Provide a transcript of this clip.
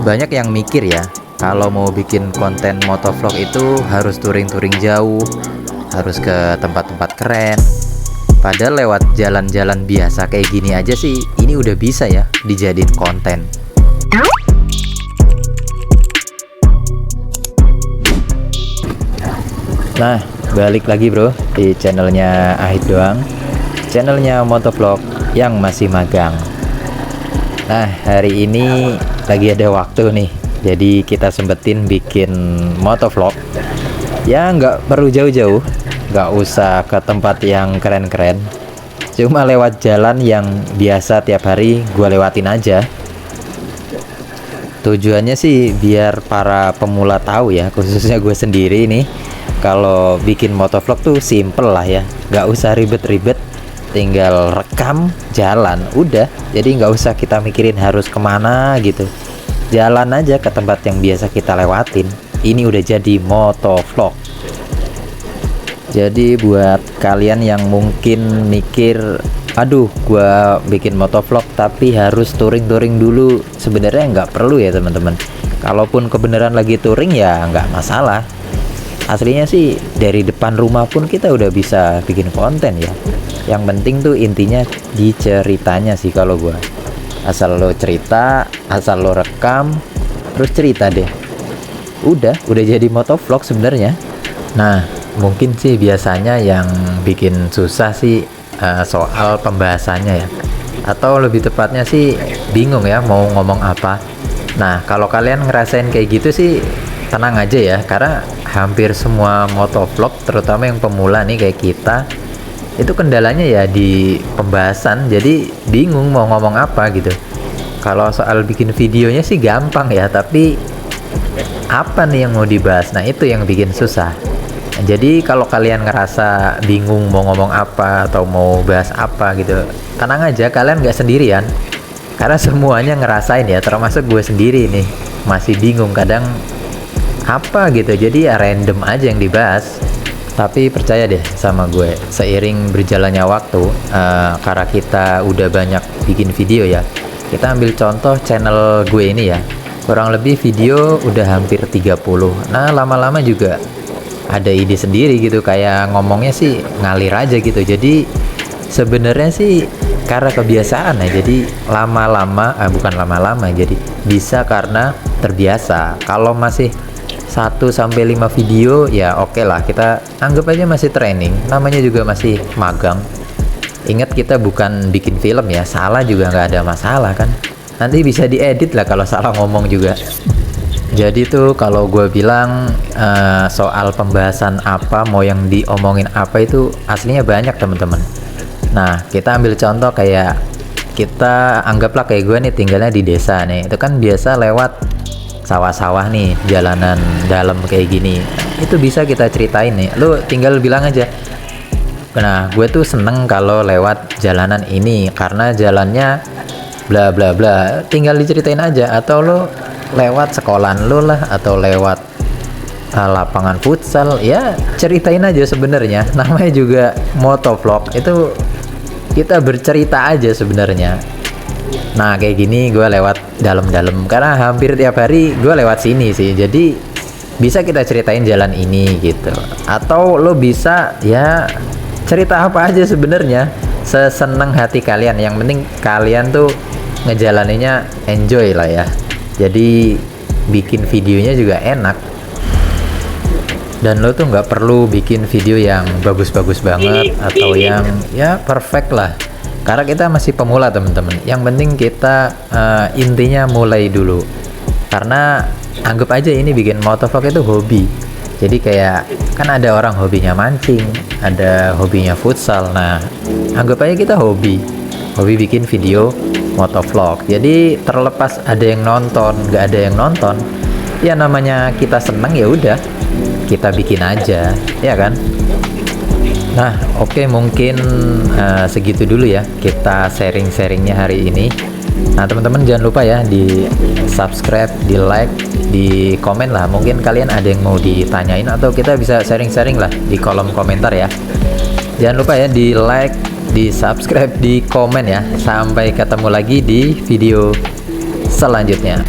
Banyak yang mikir ya, kalau mau bikin konten motovlog itu harus touring-touring jauh, harus ke tempat-tempat keren. Padahal lewat jalan-jalan biasa kayak gini aja sih, ini udah bisa ya dijadiin konten. Nah, balik lagi bro di channelnya Ahid doang, channelnya motovlog yang masih magang. Nah, hari ini lagi ada waktu nih, jadi kita sempetin bikin motovlog. Ya nggak perlu jauh-jauh, nggak usah ke tempat yang keren-keren, cuma lewat jalan yang biasa tiap hari gue lewatin aja. Tujuannya sih biar para pemula tahu ya, khususnya gue sendiri nih, kalau bikin motovlog tuh simple lah ya, nggak usah ribet-ribet, tinggal rekam jalan udah. Jadi nggak usah kita mikirin harus kemana gitu, jalan aja ke tempat yang biasa kita lewatin. Ini udah jadi motovlog. Jadi buat kalian yang mungkin mikir, aduh gua bikin motovlog tapi harus touring-touring dulu, sebenarnya nggak perlu ya teman-teman. Kalaupun kebenaran lagi touring ya nggak masalah. Aslinya sih dari depan rumah pun kita udah bisa bikin konten ya. Yang penting tuh intinya di ceritanya sih kalau gua. Asal lo cerita, asal lo rekam, terus cerita deh. Udah jadi motovlog sebenarnya. Nah, mungkin sih biasanya yang bikin susah sih soal pembahasannya ya. Atau lebih tepatnya sih bingung ya mau ngomong apa. Nah, kalau kalian ngerasain kayak gitu sih tenang aja ya, karena hampir semua motovlog, terutama yang pemula nih kayak kita, itu kendalanya ya di pembahasan. Jadi bingung mau ngomong apa gitu. Kalau soal bikin videonya sih gampang ya, tapi apa nih yang mau dibahas? Nah, itu yang bikin susah. Jadi kalau kalian ngerasa bingung mau ngomong apa atau mau bahas apa gitu, tenang aja, kalian nggak sendirian. Karena semuanya ngerasain ya, termasuk gue sendiri nih, masih bingung kadang apa gitu. Jadi ya random aja yang dibahas. Tapi percaya deh sama gue, seiring berjalannya waktu, karena kita udah banyak bikin video ya. Kita ambil contoh channel gue ini ya, kurang lebih video udah hampir 30. Nah, lama-lama juga ada ide sendiri gitu, kayak ngomongnya sih ngalir aja gitu. Jadi sebenarnya sih karena kebiasaan ya, jadi lama-lama bukan lama-lama, jadi bisa karena terbiasa. Kalau masih 1-5 video ya oke lah, kita anggap aja masih training, namanya juga masih magang. Ingat, kita bukan bikin film ya, salah juga nggak ada masalah kan, nanti bisa diedit lah kalau salah ngomong juga. Jadi tuh kalau gue bilang soal pembahasan apa, mau yang diomongin apa, itu aslinya banyak teman-teman. Nah, kita ambil contoh kayak kita anggaplah kayak gue nih tinggalnya di desa nih, itu kan biasa lewat sawah-sawah nih, jalanan dalam kayak gini. Itu bisa kita ceritain nih, lu tinggal bilang aja, nah gue tuh seneng kalau lewat jalanan ini karena jalannya bla bla bla, tinggal diceritain aja. Atau lu lewat sekolahan lu lah, atau lewat lapangan futsal, ya ceritain aja. Sebenarnya namanya juga motovlog, itu kita bercerita aja sebenarnya. Nah, kayak gini gue lewat dalam-dalam karena hampir tiap hari gue lewat sini sih, jadi bisa kita ceritain jalan ini gitu. Atau lo bisa ya cerita apa aja sebenarnya, seseneng hati kalian, yang penting kalian tuh ngejalaninnya enjoy lah ya. Jadi bikin videonya juga enak. Dan lo tuh nggak perlu bikin video yang bagus-bagus banget atau yang ya perfect lah, karena kita masih pemula teman-teman. Yang penting kita intinya mulai dulu. Karena anggap aja ini bikin motovlog itu hobi. Jadi kayak kan ada orang hobinya mancing, ada hobinya futsal. Nah, anggap aja kita hobi bikin video motovlog. Jadi terlepas ada yang nonton, nggak ada yang nonton, ya namanya kita seneng, ya udah kita bikin aja, ya kan? Nah, oke, mungkin segitu dulu ya kita sharing-sharingnya hari ini. Nah, teman-teman jangan lupa ya di subscribe, di like, di komen lah. Mungkin kalian ada yang mau ditanyain atau kita bisa sharing-sharing lah di kolom komentar ya. Jangan lupa ya di like, di subscribe, di komen ya. Sampai ketemu lagi di video selanjutnya.